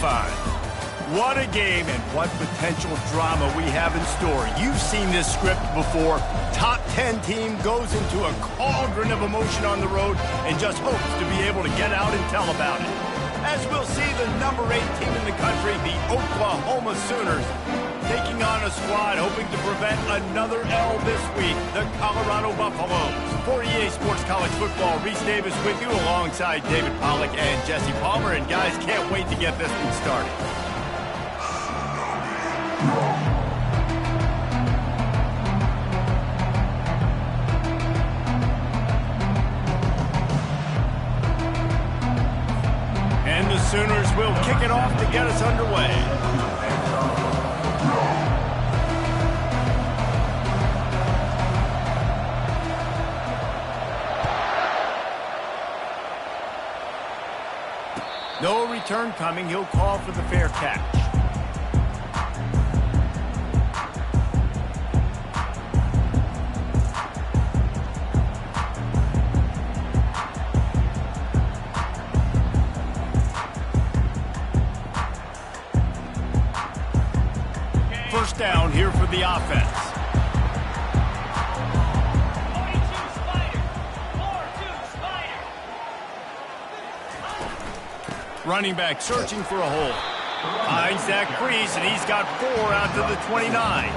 5. What a game and what potential drama we have in store. You've seen this script before. Top 10 team goes into a cauldron of emotion on the road and just hopes to be able to get out and tell about it. As we'll see the number 8 team in the country, the Oklahoma Sooners, taking on a squad hoping to prevent another L this week, the Colorado Buffaloes. For EA Sports College Football, Reese Davis with you alongside David Pollack and Jesse Palmer. And guys, can't wait to get this one started. And the Sooners will kick it off to get us underway. No return coming. He'll call for the fair catch. First down here for the offense. Running back searching for a hole. Finds that crease, and he's got 4 out to the 29.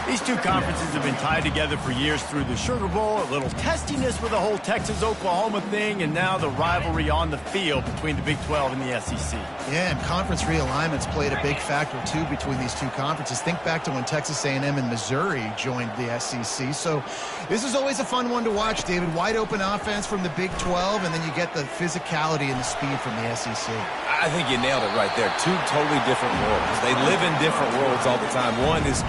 These two conferences have been tied together for years through the Sugar Bowl, a little testiness with the whole Texas-Oklahoma thing, and now the rivalry on the field between the Big 12 and the SEC. Yeah, and conference realignments played a big factor, too, between these two conferences. Think back to when Texas A&M and Missouri joined the SEC. So this is always a fun one to watch, David. Wide open offense from the Big 12, and then you get the physicality and the speed from the SEC. I think you nailed it right there. Two totally different worlds. They live in different worlds all the time. One is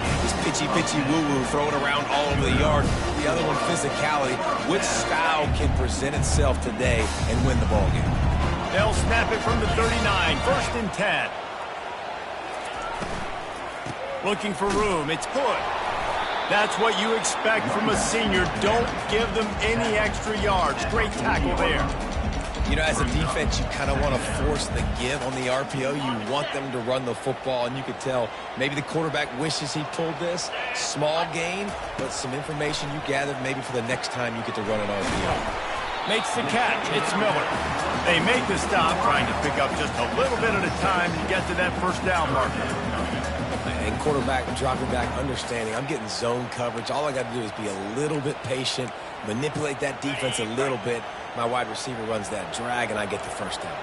pitchy woo-woo, throwing around all over the yard. The other one, physicality. Which style can present itself today and win the ball game? They'll snap it from the 39. First and 10. Looking for room. It's good. That's what you expect from a senior. Don't give them any extra yards. Great tackle there. You know, as a defense, you kind of want to force the give on the RPO. You want them to run the football, and you could tell maybe the quarterback wishes he pulled this. Small gain, but some information you gathered maybe for the next time you get to run an RPO. Makes the catch. It's Miller. They make the stop, trying to pick up just a little bit at a time to get to that first down marker. And quarterback dropping back, understanding I'm getting zone coverage. All I got to do is be a little bit patient, manipulate that defense a little bit. My wide receiver runs that drag, and I get the first down.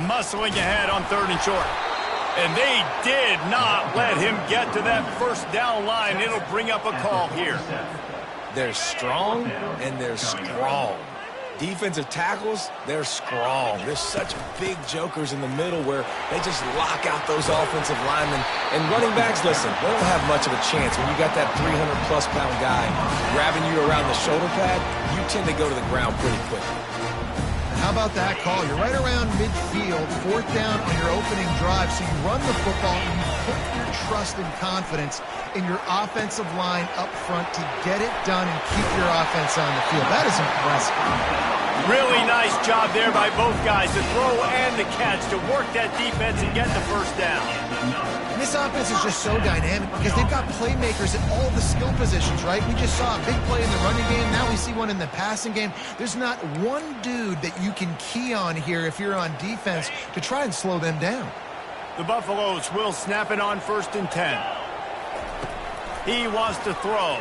Muscling ahead on 3rd and short. And they did not let him get to that first down line. It'll bring up a call here. They're strong, and they're strong. Defensive tackles, they're strong. There's such big jokers in the middle where they just lock out those offensive linemen. And running backs, listen, they don't have much of a chance. When you got that 300-plus pound guy grabbing you around the shoulder pad, you tend to go to the ground pretty quickly. How about that call? You're right around midfield, 4th down on your opening drive, so you run the football and you put your trust and confidence in your offensive line up front to get it done and keep your offense on the field. That is impressive. Really nice job there by both guys, the throw and the catch, to work that defense and get the first down. And this offense is just so dynamic because they've got playmakers at all the skill positions, right? We just saw a big play in the running game. Now we see one in the passing game. There's not one dude that you can key on here if you're on defense to try and slow them down. The Buffaloes will snap it on 1st and 10. He wants to throw.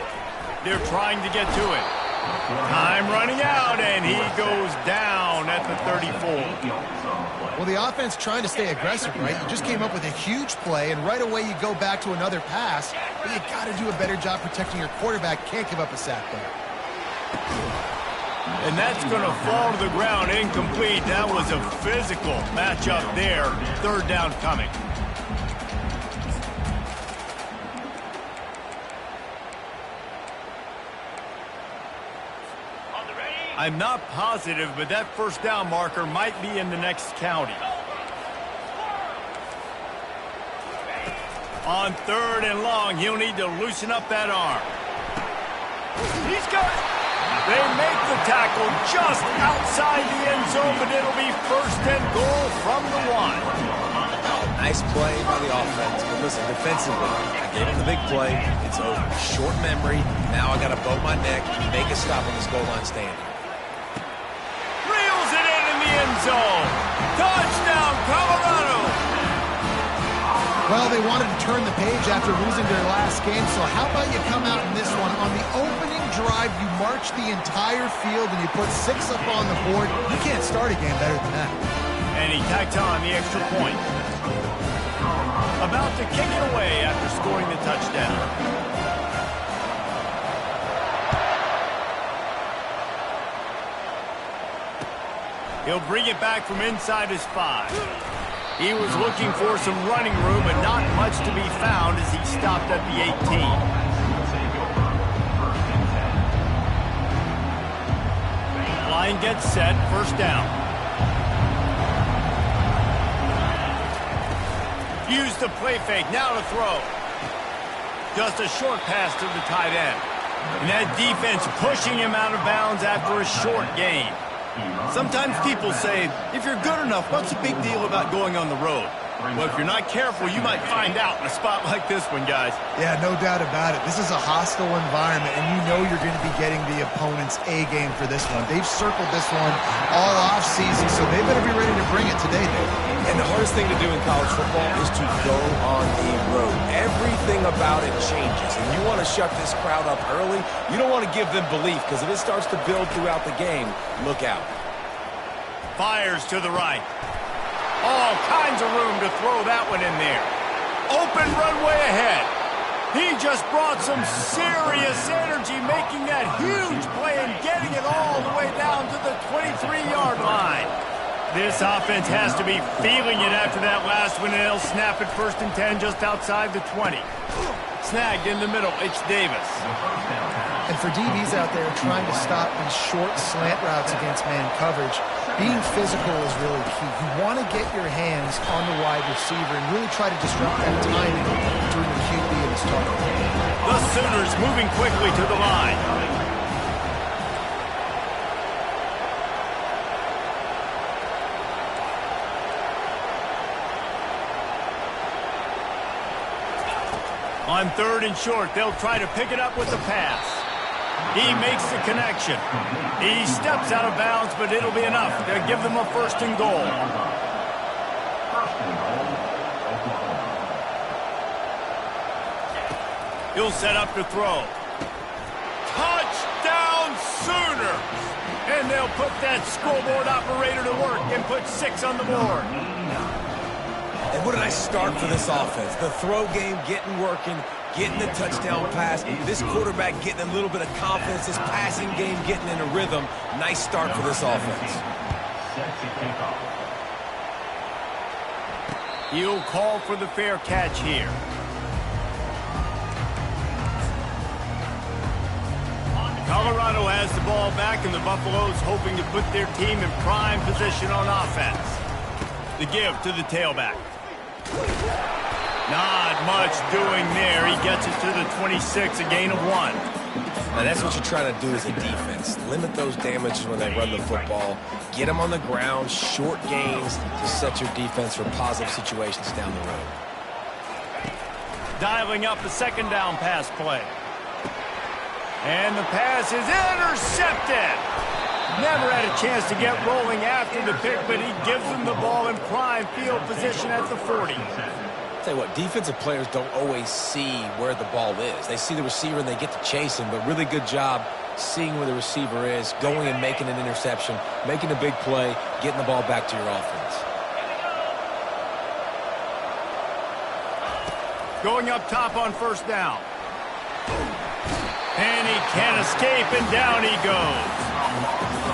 They're trying to get to it. Time running out, and he goes down at the 34. Well, the offense trying to stay aggressive, right? You just came up with a huge play, and right away you go back to another pass. But you got to do a better job protecting your quarterback. Can't give up a sack there. And that's going to fall to the ground incomplete. That was a physical matchup there. 3rd down coming. I'm not positive, but that first down marker might be in the next county. On 3rd and long, he'll need to loosen up that arm. He's got it. They make the tackle just outside the end zone, but it'll be first and goal from the 1. Nice play by the offense. But listen, defensively, I gave him the big play. It's over. Short memory. Now I got to bow my neck and make a stop on this goal line stand. Reels it in the end zone. Touchdown, Colorado. Well, they wanted to turn the page after losing their last game, so how about you come out in this one? On the opening drive, you march the entire field and you put 6 up on the board. You can't start a game better than that. And he tacked on the extra point. About to kick it away after scoring the touchdown. He'll bring it back from inside his 5. He was looking for some running room, but not much to be found as he stopped at the 18. Line gets set, first down. Use the play fake, now to throw. Just a short pass to the tight end. And that defense pushing him out of bounds after a short gain. Sometimes people say, if you're good enough, what's the big deal about going on the road? Well, if you're not careful, you might find out in a spot like this one, guys. Yeah, no doubt about it. This is a hostile environment, and you know you're going to be getting the opponent's A game for this one. They've circled this one all offseason, so they better be ready to bring it today, Dave. And the hardest thing to do in college football is to go on the road. Everything about it changes, and you want to shut this crowd up early. You don't want to give them belief, because if it starts to build throughout the game, look out. Fires to the right. All kinds of room to throw that one in there. Open runway ahead. He just brought some serious energy, making that huge play and getting it all the way down to the 23-yard line. This offense has to be feeling it after that last one, and they'll snap it first and 10 just outside the 20. Snagged in the middle, it's Davis. And for DBs out there trying to stop these short slant routes against man coverage, being physical is really key. You want to get your hands on the wide receiver and really try to disrupt that timing between the QB and his target. The Sooners moving quickly to the line. On 3rd and short, they'll try to pick it up with the pass. He makes the connection. He steps out of bounds, but it'll be enough to give them a first and goal. He'll set up to throw. Touchdown Sooners! And they'll put that scoreboard operator to work and put 6 on the board. And what a nice start for this offense. The throw game getting working, getting the touchdown pass. This quarterback getting a little bit of confidence. This passing game getting in a rhythm. Nice start for this offense. He'll call for the fair catch here. Colorado has the ball back, and the Buffaloes hoping to put their team in prime position on offense. The give to the tailback. Not much doing there. He gets it to the 26, a gain of 1. Now that's what you're trying to do as a defense. Limit those damages when they run the football. Get them on the ground, short gains to set your defense for positive situations down the road. Dialing up the second down pass play. And the pass is intercepted. Never had a chance to get rolling after the pick, but he gives them the ball in prime field position at the 40. Tell you what, defensive players don't always see where the ball is. They see the receiver and they get to chase him, but really good job seeing where the receiver is, going and making an interception, making a big play, getting the ball back to your offense. Going up top on first down. And he can't escape, and down he goes.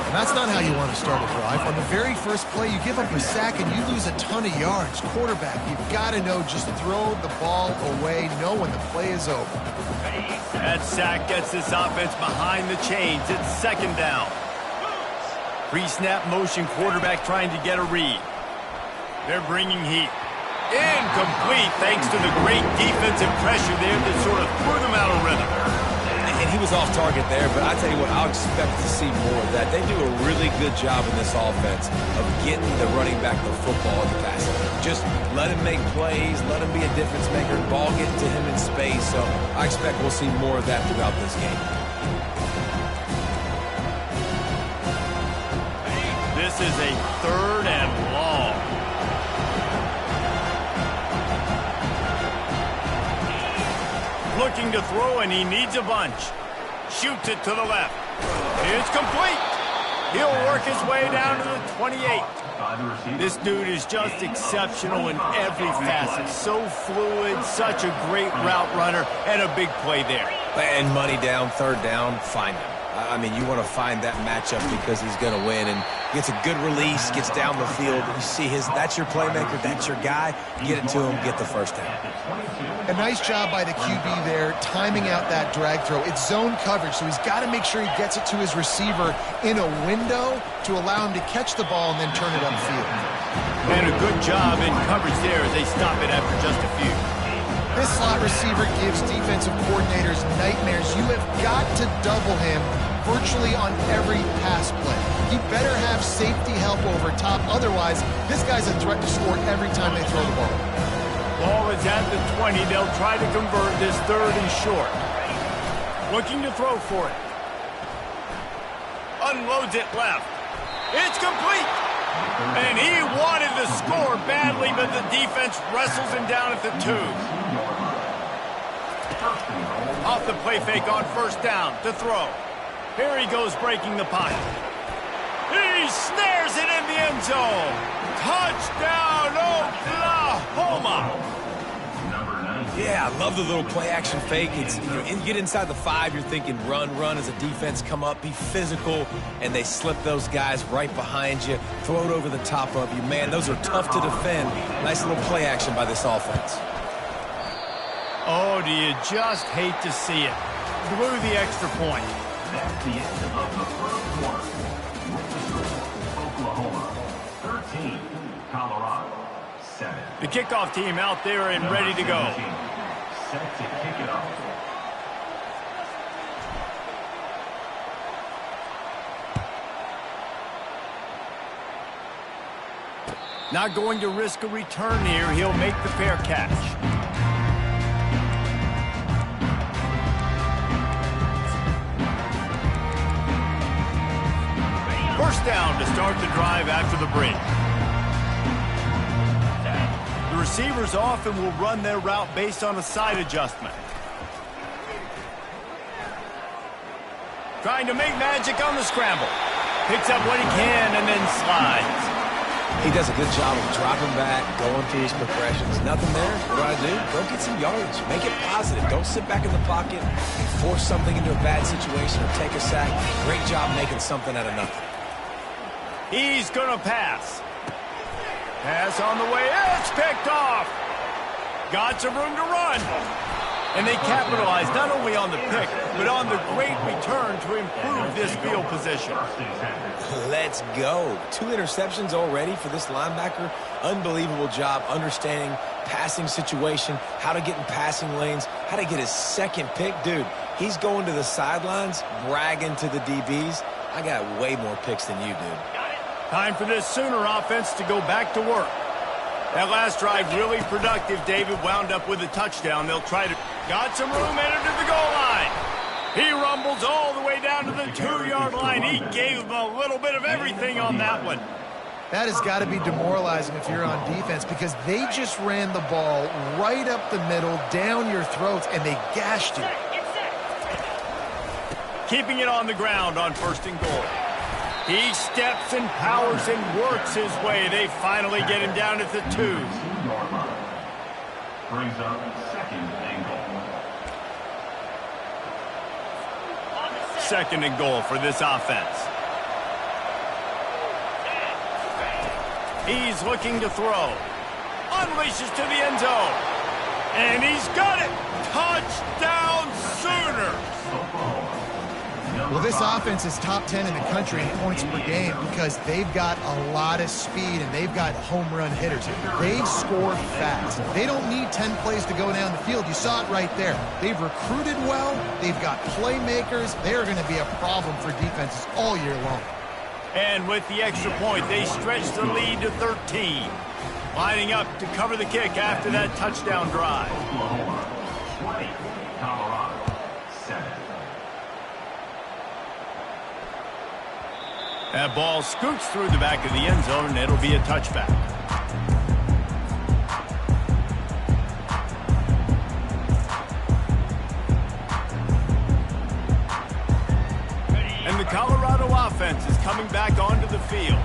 And that's not how you want to start a drive. On the very first play, you give up a sack and you lose a ton of yards. Quarterback, you've got to know, just throw the ball away, know when the play is over. That sack gets this offense behind the chains. It's second down. Pre-snap motion, quarterback trying to get a read. They're bringing heat. Incomplete thanks to the great defensive pressure there that sort of threw them out of rhythm. And And he was off target there, but I tell you what, I'll expect to see more of that. They do a really good job in this offense of getting the running back the football in the passing game. Just let him make plays, let him be a difference maker, ball get to him in space. So I expect we'll see more of that throughout this game. This is a 3rd and long. Looking to throw, and he needs a bunch. Shoots it to the left. It's complete. He'll work his way down to the 28. This dude is just exceptional in every facet. So fluid, such a great route runner, and a big play there. And money down, 3rd down, find him. I mean, you want to find that matchup because he's going to win. And gets a good release, gets down the field. You see that's your playmaker, that's your guy. Get it to him, get the 1st down. A nice job by the QB there, timing out that drag throw. It's zone coverage, so he's got to make sure he gets it to his receiver in a window to allow him to catch the ball and then turn it upfield. And a good job in coverage there as they stop it after just a few. This slot receiver gives defensive coordinators nightmares. You have got to double him virtually on every pass play. He better have safety help over top. Otherwise, this guy's a threat to score every time they throw the ball. Ball is at the 20. They'll try to convert this 3rd and short. Looking to throw for it. Unloads it left. It's complete. And he wanted to score badly, but the defense wrestles him down at the 2. Off the play fake on 1st down to throw. Here he goes breaking the pocket. He snares it in the end zone. Touchdown, Oklahoma. Yeah, I love the little play-action fake. It's, you get inside the 5, you're thinking run as a defense, come up, be physical, and they slip those guys right behind you, throw it over the top of you. Man, those are tough to defend. Nice little play-action by this offense. Oh, do you just hate to see it? Blew the extra point. That's the end of the 1st quarter. Oklahoma 13, Colorado 7. The kickoff team out there and ready to go. Set to kick it off. Not going to risk a return here. He'll make the fair catch. First down to start the drive after the break. The receivers often will run their route based on a side adjustment. Trying to make magic on the scramble. Picks up what he can and then slides. He does a good job of dropping back, going through his progressions. Nothing there. What do I do? Go get some yards. Make it positive. Don't sit back in the pocket and force something into a bad situation or take a sack. Great job making something out of nothing. He's going to pass. Pass on the way. It's picked off. Got some room to run. And they capitalize not only on the pick, but on the great return to improve this field position. Let's go. 2 interceptions already for this linebacker. Unbelievable job understanding passing situation, how to get in passing lanes, how to get his 2nd pick. Dude, he's going to the sidelines, bragging to the DBs. I got way more picks than you, dude. Time for this Sooner offense to go back to work. That last drive really productive. David wound up with a touchdown. They'll try to... Got some room, headed to the goal line. He rumbles all the way down to the 2-yard line. He gave them a little bit of everything on that one. That has got to be demoralizing if you're on defense because they just ran the ball right up the middle, down your throats, and they gashed you. Keeping it on the ground on 1st and goal. He steps and powers and works his way. They finally get him down at the 2. Brings up 2nd and goal. 2nd and goal for this offense. He's looking to throw. Unleashes to the end zone. And he's got it. Touchdown Sooners. Oklahoma, Well, this offense is top 10 in the country in points per game because they've got a lot of speed and they've got home run hitters. They score fast. They don't need 10 plays to go down the field. You saw it right there. They've recruited well. They've got playmakers. They are going to be a problem for defenses all year long. And with the extra point, they stretch the lead to 13. Lining up to cover the kick after that touchdown drive. Oklahoma 20, Colorado 7. That ball scoots through the back of the end zone, and it'll be a touchback. And the Colorado offense is coming back onto the field.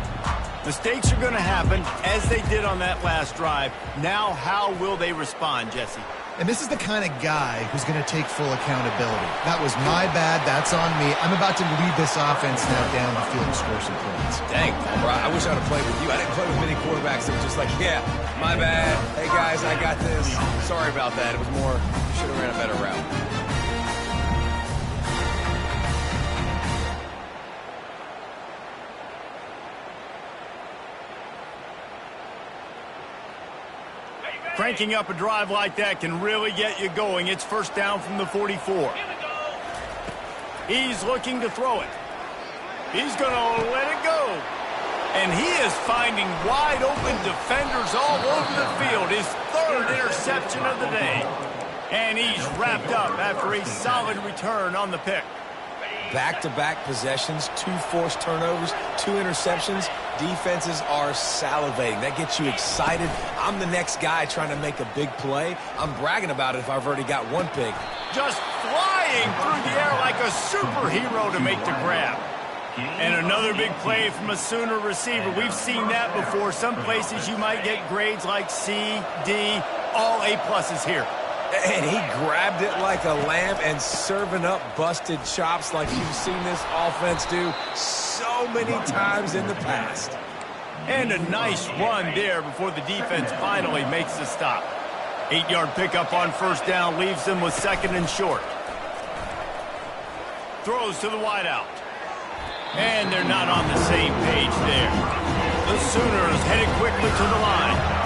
Mistakes are going to happen, as they did on that last drive. Now, how will they respond, Jesse? And this is the kind of guy who's going to take full accountability. That was my bad. That's on me. I'm about to lead this offense now down the field and score some points. Dang, Palmer, I wish I'd have played with you. I didn't play with many quarterbacks that were just like, yeah, my bad. Hey, guys, I got this. Sorry about that. It was more, should have ran a better route. Cranking up a drive like that can really get you going. It's first down from the 44. He's looking to throw it. He's going to let it go. And he is finding wide open defenders all over the field. His third interception of the day. And he's wrapped up after a solid return on the pick. Back-to-back possessions, 2 forced turnovers, 2 interceptions. Defenses are salivating. That gets you excited. I'm the next guy trying to make a big play. I'm bragging about it if I've already got one pick. Just flying through the air like a superhero to make the grab. And another big play from a Sooner receiver. We've seen that before. Some places you might get grades like C, D, all A+ here. And he grabbed it like a lamb and serving up busted chops like you've seen this offense do so many times in the past. And a nice run there before the defense finally makes the stop. 8-yard pickup on first down leaves them with second and short. Throws to the wideout. And they're not on the same page there. The Sooners headed quickly to the line.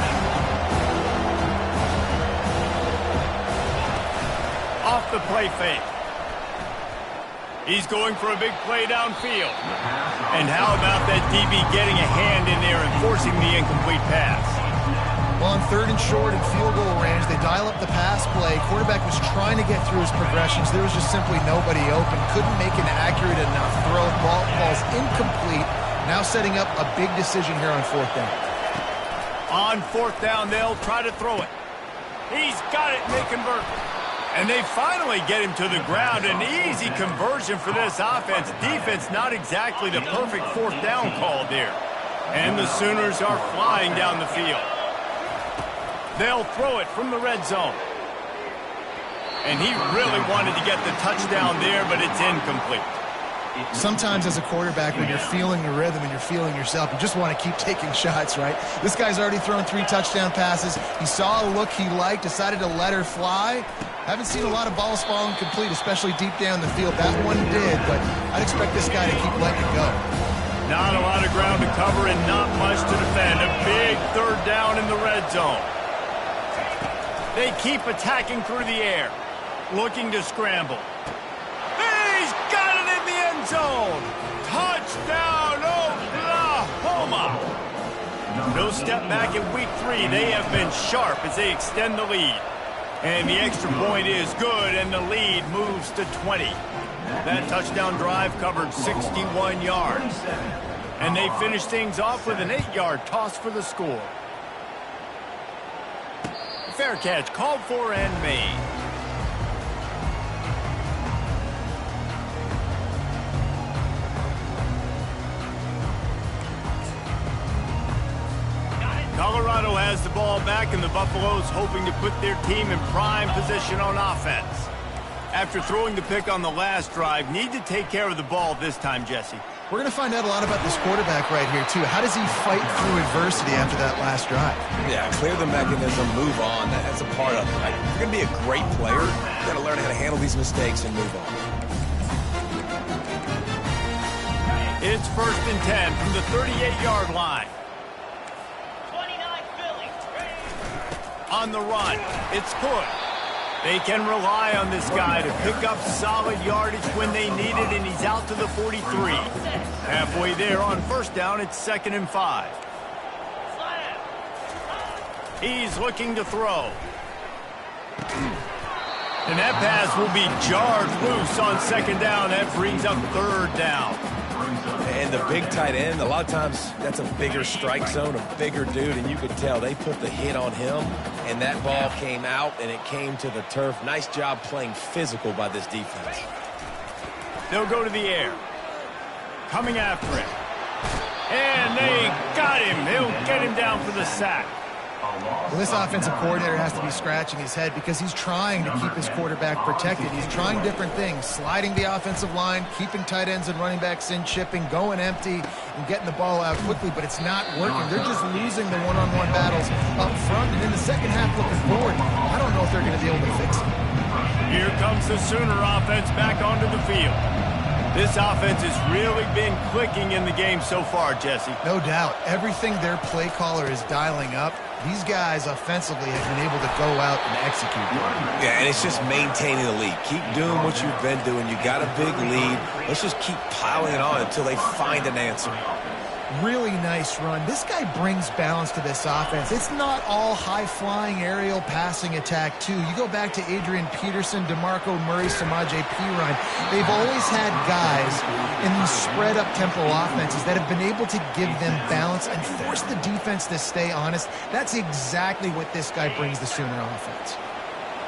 Off the play fake. He's going for a big play downfield. And how about that DB getting a hand in there and forcing the incomplete pass? Well, on third and short and field goal range, they dial up the pass play. Quarterback was trying to get through his progressions. There was just simply nobody open. Couldn't make an accurate enough throw. Ball's incomplete. Now setting up a big decision here on fourth down. On fourth down, they'll try to throw it. He's got it, and they convert. And they finally get him to the ground. An easy conversion for this offense. Defense not exactly the perfect fourth down call there. And the Sooners are flying down the field. They'll throw it from the red zone. And he really wanted to get the touchdown there, but it's incomplete. Sometimes as a quarterback, when you're feeling the rhythm and you're feeling yourself, you just want to keep taking shots, right? This guy's already thrown 3 touchdown passes. He saw a look he liked, decided to let her fly. Haven't seen a lot of balls falling complete, especially deep down the field. That one did, but I'd expect this guy to keep letting it go. Not a lot of ground to cover and not much to defend. A big third down in the red zone. They keep attacking through the air, looking to scramble. He's got it in the end zone. Touchdown, Oklahoma. No step back in week 3. They have been sharp as they extend the lead. And the extra point is good, and the lead moves to 20. That touchdown drive covered 61 yards. And they finish things off with an 8-yard toss for the score. Fair catch called for and made. Colorado has the ball back, and the Buffaloes hoping to put their team in prime position on offense. After throwing the pick on the last drive, need to take care of the ball this time, Jesse. We're going to find out a lot about this quarterback right here, too. How does he fight through adversity after that last drive? Yeah, clear the mechanism, move on. That's a part of it. Like, if you're going to be a great player, you got to learn how to handle these mistakes and move on. It's 1st and 10 from the 38-yard line. 29 Philly. On the run, it's Hood. They can rely on this guy to pick up solid yardage when they need it, and he's out to the 43. Halfway there on 1st down, it's 2nd and 5. He's looking to throw. And that pass will be jarred loose on 2nd down. That brings up 3rd down. And the big tight end, a lot of times that's a bigger strike zone, a bigger dude, and you could tell they put the hit on him, and that ball came out, and it came to the turf. Nice job playing physical by this defense. They'll go to the air. Coming after it. And they got him. They'll get him down for the sack. Well, this offensive coordinator has to be scratching his head because he's trying to keep his quarterback protected. He's trying different things, sliding the offensive line, keeping tight ends and running backs in, chipping, going empty, and getting the ball out quickly, but it's not working. They're just losing the one-on-one battles up front, and in the second half looking forward, I don't know if they're going to be able to fix it. Here comes the Sooner offense back onto the field. This offense has really been clicking in the game so far, Jesse. No doubt. Everything their play caller is dialing up, these guys offensively have been able to go out and execute. Yeah, and it's just maintaining the lead. Keep doing what you've been doing. You got a big lead. Let's just keep piling it on until they find an answer. Really nice run. This guy brings balance to this offense. It's not all high-flying aerial passing attack, too. You go back to Adrian Peterson, DeMarco Murray, Samaje Perine. They've always had guys in these spread-up tempo offenses that have been able to give them balance and force the defense to stay honest. That's exactly what this guy brings the Sooner offense.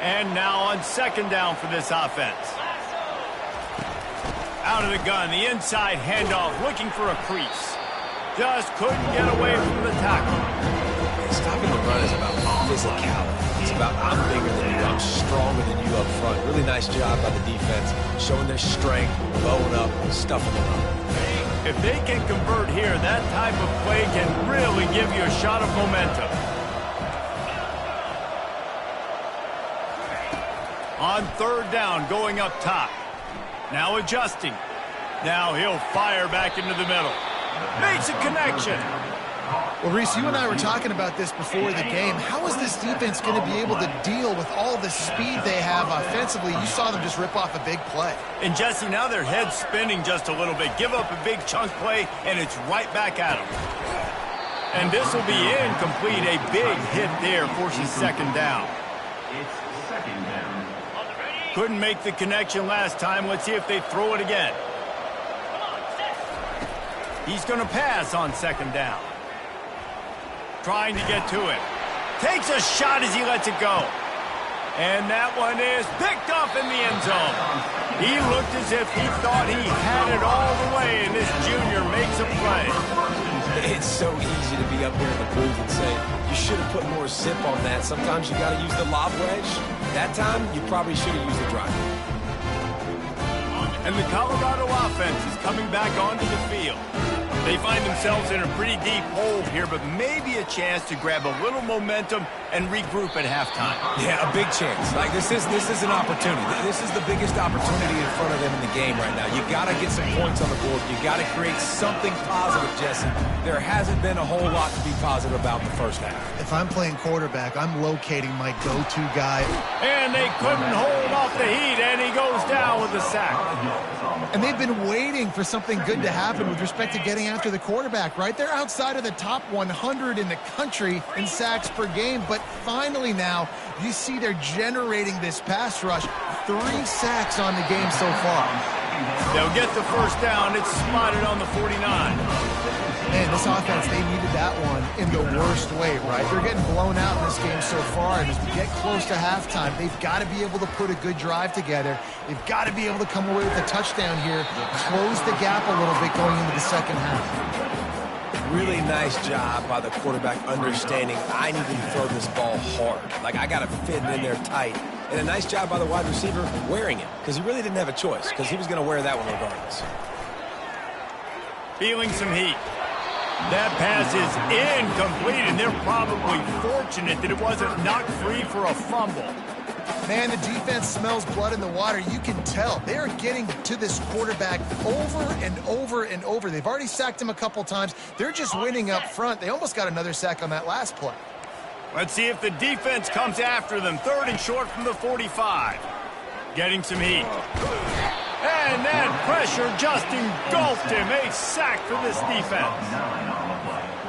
And now on 2nd down for this offense. Out of the gun, the inside handoff, looking for a crease. Just couldn't get away from the tackle. Stopping the run is about physicality. It's about I'm bigger than you, I'm stronger than you up front. Really nice job by the defense, showing their strength, bowing up, stuffing the run. If they can convert here, that type of play can really give you a shot of momentum. On 3rd down, going up top. Now adjusting. Now he'll fire back into the middle. Makes a connection. Well, Reese, you and I were talking about this before the game. How is this defense going to be able to deal with all the speed they have offensively? You saw them just rip off a big play. And Jesse, now their head's spinning just a little bit. Give up a big chunk play, and it's right back at them. And this will be incomplete. A big hit there forces 2nd down. It's 2nd down. Couldn't make the connection last time. Let's see if they throw it again. He's going to pass on 2nd down. Trying to get to it. Takes a shot as he lets it go. And that one is picked off in the end zone. He looked as if he thought he had it all the way, and this junior makes a play. It's so easy to be up here in the booth and say, you should have put more zip on that. Sometimes you got to use the lob wedge. That time, you probably should have used the drive. And the Colorado offense is coming back onto the field. They find themselves in a pretty deep hole here, but maybe a chance to grab a little momentum and regroup at halftime. Yeah, a big chance. Like this is an opportunity. This is the biggest opportunity in front of them in the game right now. You got to get some points on the board. You got to create something positive, Jesse. There hasn't been a whole lot to be positive about the first half. If I'm playing quarterback, I'm locating my go-to guy. And they couldn't hold off the heat, and he goes down with a sack. And they've been waiting for something good to happen with respect to getting after the quarterback, right? They're outside of the top 100 in the country in sacks per game, but finally now you see they're generating this pass rush. 3 sacks on the game so far. They'll get the 1st down. It's spotted on the 49. Man, this offense, they needed that one in the worst way, right? They're getting blown out in this game so far, and as we get close to halftime, they've got to be able to put a good drive together. They've got to be able to come away with a touchdown here, close the gap a little bit going into the second half. Really nice job by the quarterback understanding I need to throw this ball hard. Like, I got to fit it in there tight. And a nice job by the wide receiver wearing it, because he really didn't have a choice, because he was going to wear that one regardless. Feeling some heat. That pass is incomplete, and they're probably fortunate that it wasn't knocked free for a fumble. Man, the defense smells blood in the water. You can tell. They are getting to this quarterback over and over and over. They've already sacked him a couple times. They're just winning up front. They almost got another sack on that last play. Let's see if the defense comes after them. 3rd and short from the 45. Getting some heat. And that pressure just engulfed him. A sack for this defense.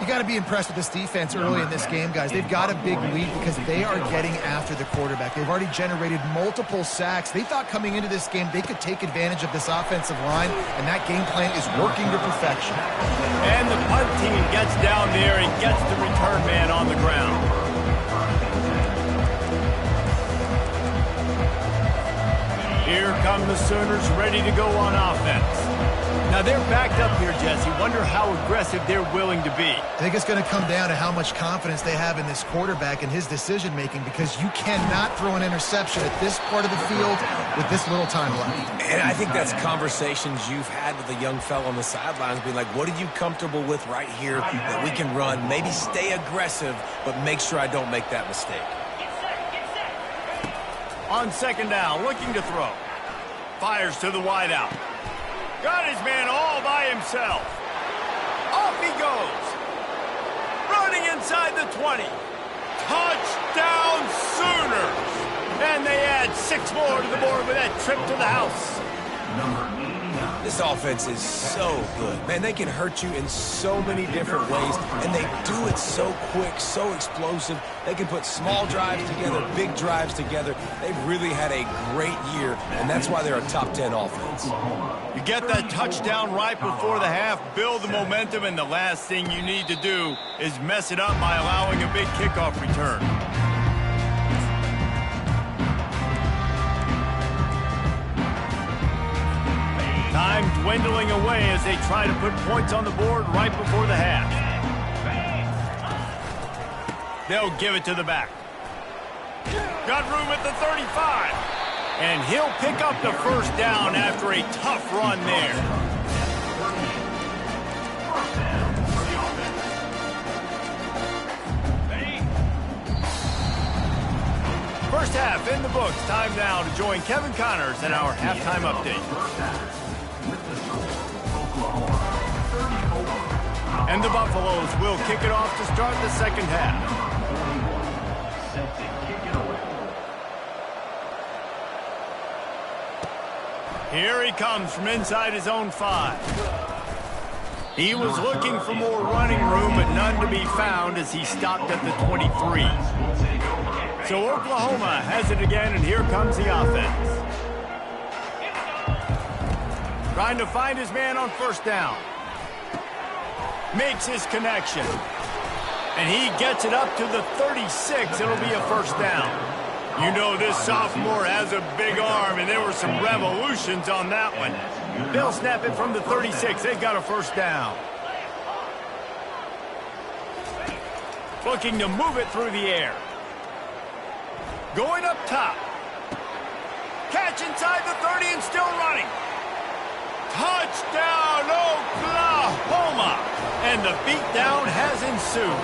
You got to be impressed with this defense early in this game, guys. They've got a big lead because they are getting after the quarterback. They've already generated multiple sacks. They thought coming into this game they could take advantage of this offensive line, and that game plan is working to perfection. And the punt team gets down there and gets the return man on the ground. Here come the Sooners ready to go on offense. Now they're backed up here, Jesse. Wonder how aggressive they're willing to be. I think it's going to come down to how much confidence they have in this quarterback and his decision-making, because you cannot throw an interception at this part of the field with this little time left. And I think that's conversations you've had with the young fellow on the sidelines, being like, what are you comfortable with right here that we can run? Maybe stay aggressive, but make sure I don't make that mistake. On 2nd down, looking to throw. Fires to the wideout. Got his man all by himself. Off he goes. Running inside the 20. Touchdown Sooners. And they add 6 more to the board with that trip to the house. This offense is so good. Man, they can hurt you in so many different ways, and they do it so quick, so explosive. They can put small drives together, big drives together. They've really had a great year, and that's why they're a top 10 offense. You get that touchdown right before the half, build the momentum, and the last thing you need to do is mess it up by allowing a big kickoff return. Time dwindling away as they try to put points on the board right before the half. They'll give it to the back. Got room at the 35. And he'll pick up the 1st down after a tough run there. First half in the books. Time now to join Kevin Connors in our halftime update. And the Buffaloes will kick it off to start the 2nd half. Here he comes from inside his own 5. He was looking for more running room, but none to be found as he stopped at the 23. So Oklahoma has it again, and here comes the offense. Trying to find his man on 1st down. Makes his connection. And he gets it up to the 36. It'll be a 1st down. You know this sophomore has a big arm, and there were some revolutions on that one. They'll snap it from the 36. They've got a 1st down. Looking to move it through the air. Going up top. Catch inside the 30 and still running. Touchdown, Oklahoma! And the beatdown has ensued.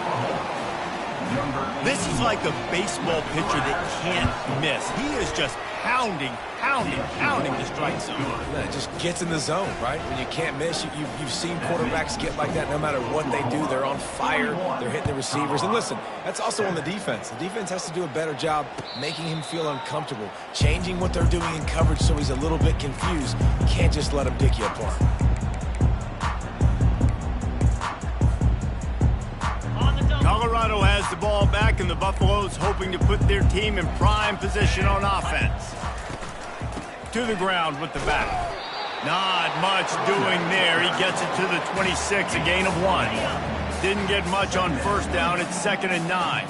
This is like a baseball pitcher that can't miss. He is just pounding the strike zone. It just gets in the zone, right? When you can't miss, you've seen quarterbacks get like that no matter what they do. They're on fire. They're hitting the receivers. And listen, that's also on the defense. The defense has to do a better job making him feel uncomfortable, changing what they're doing in coverage so he's a little bit confused. You can't just let him pick you apart. Colorado has the ball back, and the Buffaloes hoping to put their team in prime position on offense. To the ground with the back. Not much doing there. He gets it to the 26, a gain of 1. Didn't get much on 1st down. It's 2nd and 9.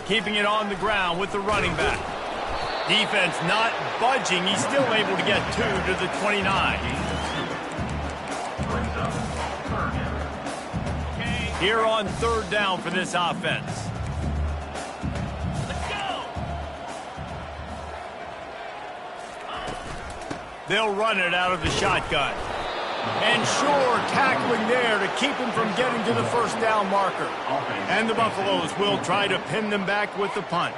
Keeping it on the ground with the running back. Defense not budging. He's still able to get 2 to the 29. Here on 3rd down for this offense. Let's go. They'll run it out of the shotgun. And sure tackling there to keep him from getting to the first down marker. And the Buffaloes will try to pin them back with the punt.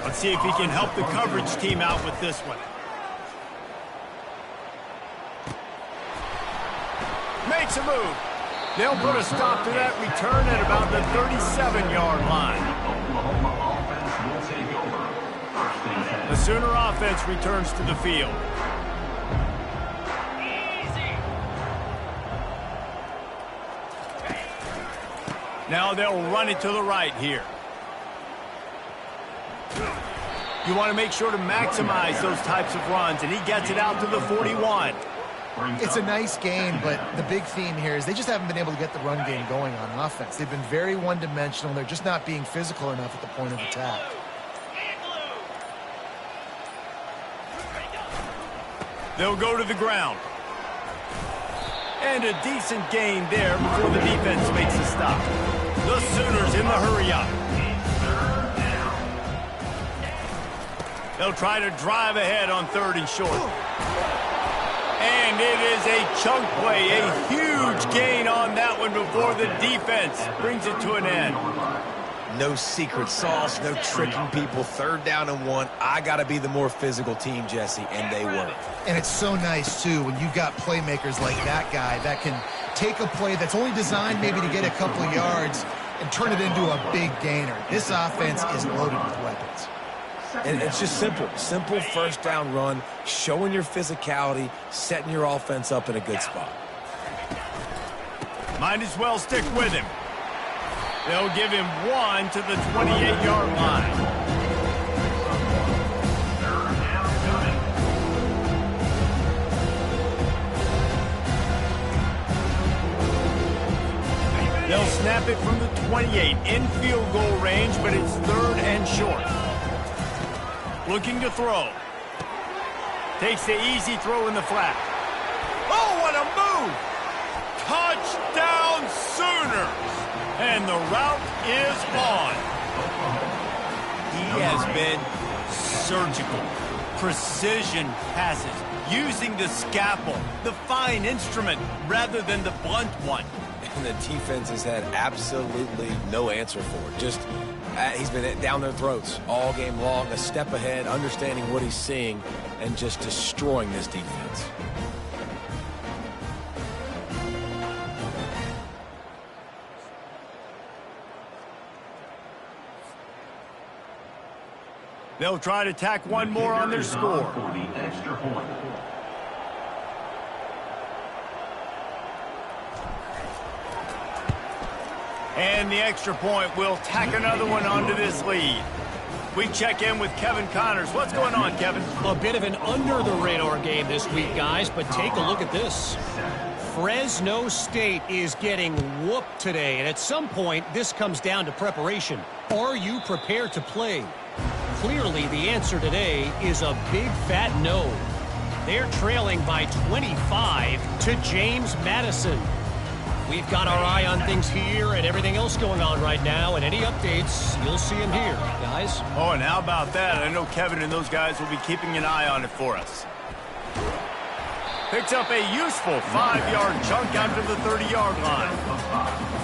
Let's see if he can help the coverage team out with this one. Makes a move. They'll put a stop to that return at about the 37-yard line. The Sooner offense returns to the field. Now they'll run it to the right here. You want to make sure to maximize those types of runs, and he gets it out to the 41. It's a nice game, but the big theme here is they just haven't been able to get the run game going on offense. They've been very one-dimensional. They're just not being physical enough at the point of attack. They'll go to the ground. And a decent gain there before the defense makes a stop. The Sooners in the hurry-up. They'll try to drive ahead on 3rd and short. And it is a chunk play, a huge gain on that one before the defense brings it to an end. No secret sauce, no tricking people. 3rd down and 1. I got to be the more physical team, Jesse, and they were. And it's so nice, too, when you've got playmakers like that guy that can take a play that's only designed maybe to get a couple of yards and turn it into a big gainer. This offense is loaded with weapons. And it's just simple. Simple 1st down run, showing your physicality, setting your offense up in a good spot. Might as well stick with him. They'll give him 1 to the 28-yard line. They'll snap it from the 28 in field goal range, but it's 3rd and short. Looking to throw. Takes the easy throw in the flat. Oh, what a move! Touchdown Sooners! And the route is on. He has been surgical. Precision passes. Using the scalpel, the fine instrument, rather than the blunt one. And the defense has had absolutely no answer for it. Just, he's been down their throats all game long, a step ahead, understanding what he's seeing, and just destroying this defense. They'll try to tack one more on their score. For the extra point. And the extra point will tack another one onto this lead. We check in with Kevin Connors. What's going on, Kevin? A bit of an under-the-radar game this week, guys, but take a look at this. Fresno State is getting whooped today, and at some point, this comes down to preparation. Are you prepared to play? Clearly, the answer today is a big fat no. They're trailing by 25 to James Madison. We've got our eye on things here and everything else going on right now, and any updates, you'll see them here, guys. Oh, and how about that? I know Kevin and those guys will be keeping an eye on it for us. Picks up a useful 5-yard chunk out to the 30-yard line.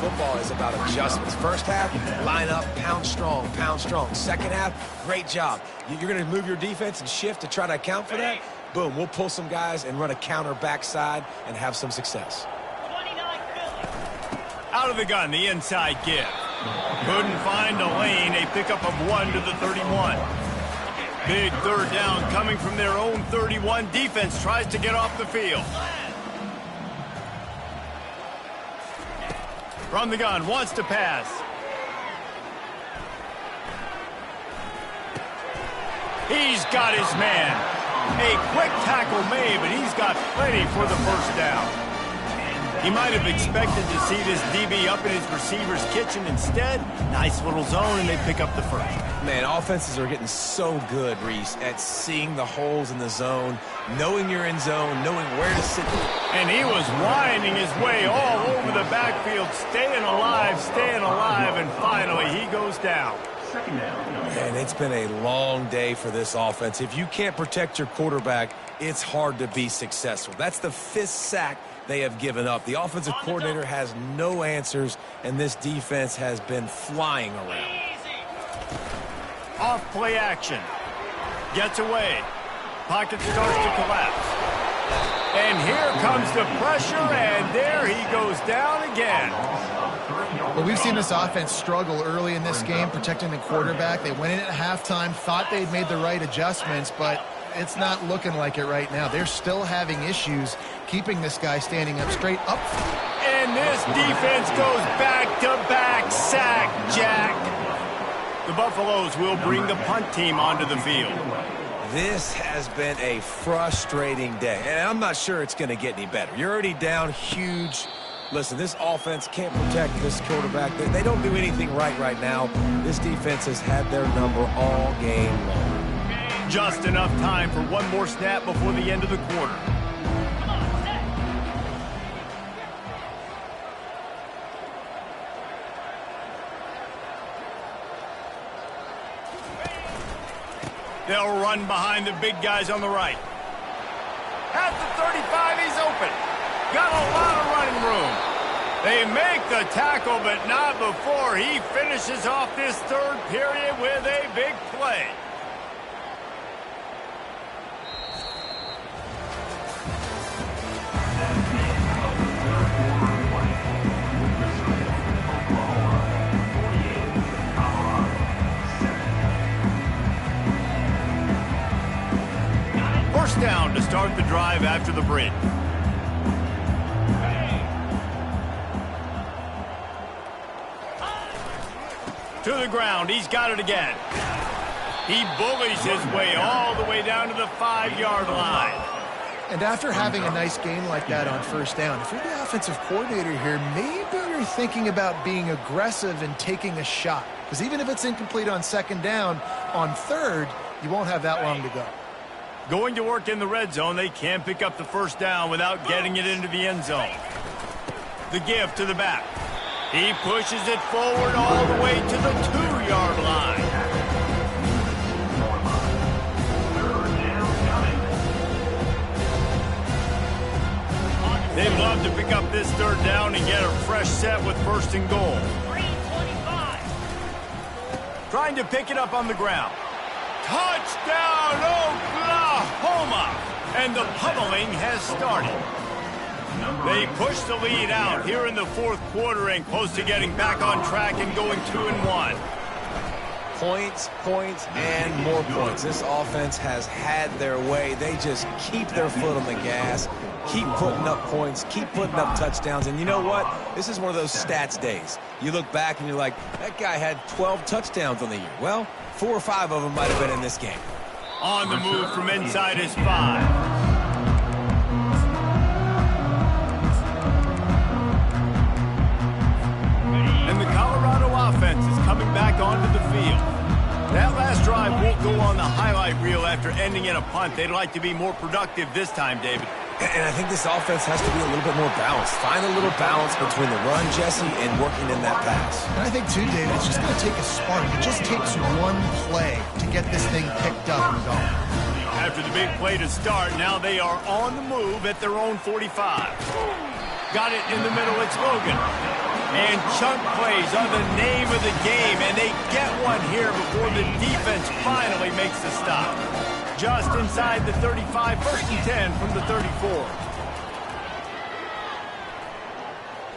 Football is about adjustments. First half, line up, pound strong, pound strong. Second half, great job. You're going to move your defense and shift to try to account for that. Boom, we'll pull some guys and run a counter backside and have some success. Out of the gun, the inside give. Couldn't find a lane. A pickup of 1 to the 31. Big 3rd down coming from their own 31. Defense tries to get off the field. From the gun, wants to pass. He's got his man. A quick tackle made, but he's got plenty for the first down. He might have expected to see this DB up in his receiver's kitchen. Instead, nice little zone, and they pick up the first. Man, offenses are getting so good, Reese, at seeing the holes in the zone, knowing you're in zone, knowing where to sit. And he was winding his way all over the backfield, staying alive, and finally he goes down. Second down. And it's been a long day for this offense. If you can't protect your quarterback, it's hard to be successful. That's the 5th sack they have given up. The offensive coordinator has no answers, and this defense has been flying around. Off play action. Gets away. Pocket starts to collapse. And here comes the pressure, and there he goes down again. Well, we've seen this offense struggle early in this game protecting the quarterback. They went in at halftime, thought they'd made the right adjustments, but it's not looking like it right now. They're still having issues keeping this guy standing up straight up. And this defense goes back-to-back sack, Jack. The Buffaloes will bring the punt team onto the field. This has been a frustrating day, and I'm not sure it's going to get any better. You're already down huge. Listen, this offense can't protect this quarterback. They don't do anything right now. This defense has had their number all game long. Just enough time for one more snap before the end of the quarter. They'll run behind the big guys on the right. At the 35, he's open. Got a lot of running room. They make the tackle, but not before he finishes off this third period with a big play. First down to start the drive after the bridge. To the ground. He's got it again. He bullies his way all the way down to the 5-yard line. And after having a nice game like that on first down, if you're the offensive coordinator here, maybe you're thinking about being aggressive and taking a shot. Because even if it's incomplete on second down, on third, you won't have that long to go. Going to work in the red zone, they can't pick up the first down without getting it into the end zone. The give to the back. He pushes it forward all the way to the 2-yard line. They'd love to pick up this third down and get a fresh set with first and goal. 3:25. Trying to pick it up on the ground. Touchdown, Oklahoma! And the pummeling has started. They push the lead out here in the fourth quarter and close to getting back on track and going 2-1. Points, and more points. This offense has had their way. They just keep their foot on the gas, keep putting up points, keep putting up touchdowns. And you know what? This is one of those stats days. You look back and you're like, that guy had 12 touchdowns on the year. Well, 4 or 5 of them might have been in this game. On the move from inside his 5. Offense is coming back onto the field. That last drive won't go on the highlight reel after ending in a punt. They'd like to be more productive this time, David. And I think this offense has to be a little bit more balanced. Find a little balance between the run, Jesse, and working in that pass. And I think, too, David, it's just going to take a spark. It just takes one play to get this thing picked up and going. After the big play to start, now they are on the move at their own 45. Got it in the middle. It's Logan. And chunk plays are the name of the game, and they get one here before the defense finally makes the stop. Just inside the 35, first and 10 from the 34.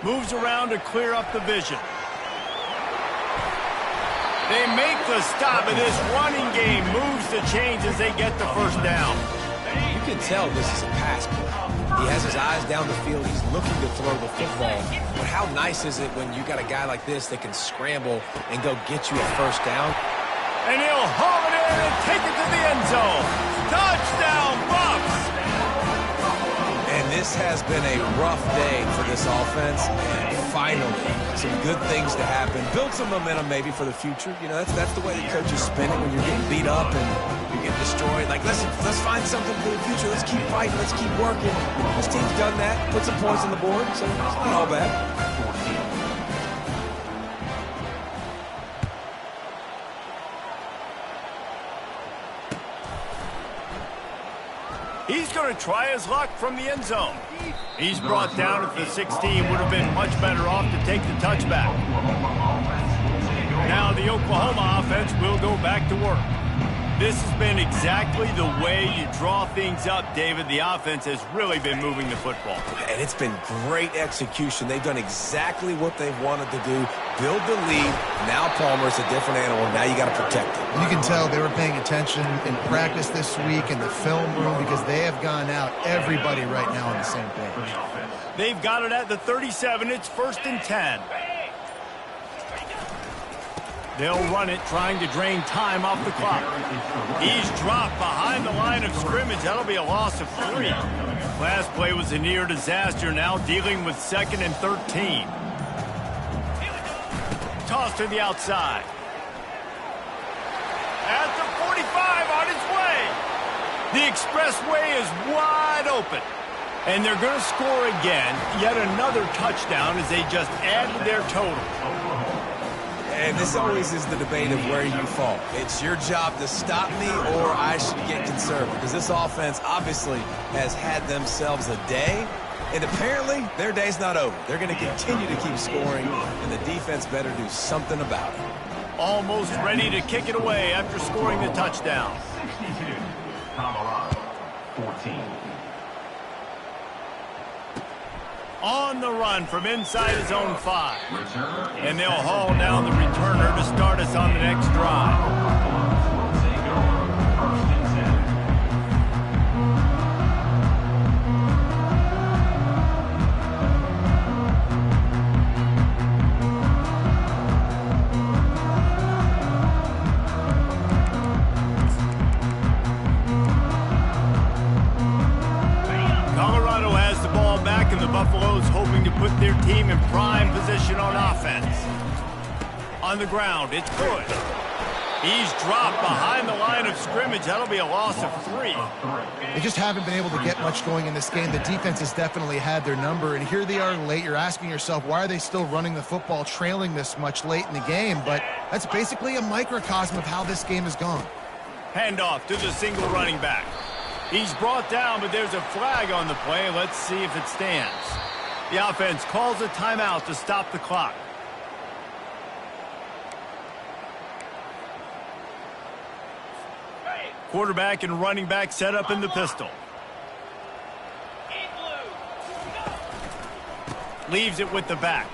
Moves around to clear up the vision. They make the stop, and this running game moves the chains as they get the first down. You can tell this is a pass play. He has his eyes down the field. He's looking to throw the football. But how nice is it when you got a guy like this that can scramble and go get you a first down? And he'll haul it in and take it to the end zone. Touchdown, Bucks! And this has been a rough day for this offense. And finally, some good things to happen. Build some momentum maybe for the future. You know, that's the way the coaches spin it when you're getting beat up and you're getting destroyed. Like, let's find something for the future. Let's keep fighting. Let's keep working. This team's done that. Put some points on the board. So it's not all bad. He's He's going to try his luck from the end zone. He's brought down at the 16. Would have been much better off to take the touchback. Now the Oklahoma offense will go back to work. This has been exactly the way you draw things up, David. The offense has really been moving the football. And it's been great execution. They've done exactly what they've wanted to do. Build the lead. Now Palmer's a different animal. Now you got to protect him. You can tell they were paying attention in practice this week in the film room because they have gone out, everybody right now on the same page. They've got it at the 37. It's 1st and 10. They'll run it, trying to drain time off the clock. He's dropped behind the line of scrimmage. That'll be a loss of 3. Last play was a near disaster. Now dealing with 2nd and 13. Toss to the outside. At the 45, on his way. The expressway is wide open. And they're going to score again. Yet another touchdown as they just added their total. And this always is the debate of where you fall. It's your job to stop me or I should get conservative. Because this offense obviously has had themselves a day. And apparently their day's not over. They're going to continue to keep scoring. And the defense better do something about it. Almost ready to kick it away after scoring the touchdown. 62, Colorado, 14. On the run from inside his own 5. And they'll haul down the returner to start us on the next drive. Buffalo's hoping to put their team in prime position on offense. On the ground, it's good. He's dropped behind the line of scrimmage. That'll be a loss of 3. They just haven't been able to get much going in this game. The defense has definitely had their number, and here they are late. You're asking yourself, why are they still running the football, trailing this much late in the game? But that's basically a microcosm of how this game has gone. Handoff to the single running back. He's brought down, but there's a flag on the play. Let's see if it stands. The offense calls a timeout to stop the clock. Quarterback and running back set up in the pistol. Leaves it with the back.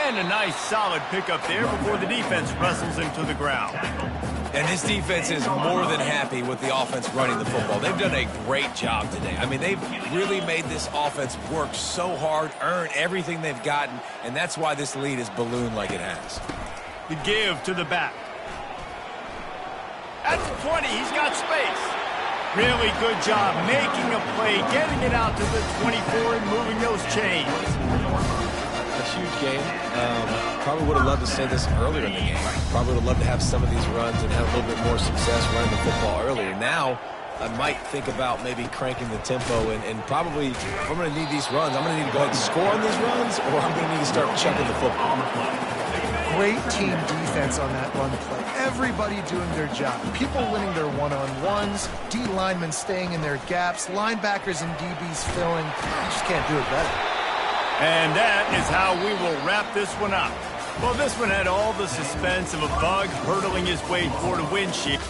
And a nice solid pickup there before the defense wrestles him to the ground. And this defense is more than happy with the offense running the football. They've done a great job today. I mean, they've really made this offense work so hard, earn everything they've gotten, and that's why this lead is ballooned like it has. The give to the back. At the 20, he's got space. Really good job making a play, getting it out to the 24 and moving those chains. A huge game. Probably would have loved to say this earlier in the game. Probably would have loved to have some of these runs and have a little bit more success running the football earlier. Now, I might think about maybe cranking the tempo and probably, if I'm going to need these runs, I'm going to need to go ahead and score on these runs, or I'm going to need to start chucking the football. Great team defense on that run play. Everybody doing their job. People winning their one-on-ones, D linemen staying in their gaps, linebackers and DBs filling. You just can't do it better. And that is how we will wrap this one up. Well, this one had all the suspense of a bug hurtling his way toward a windshield.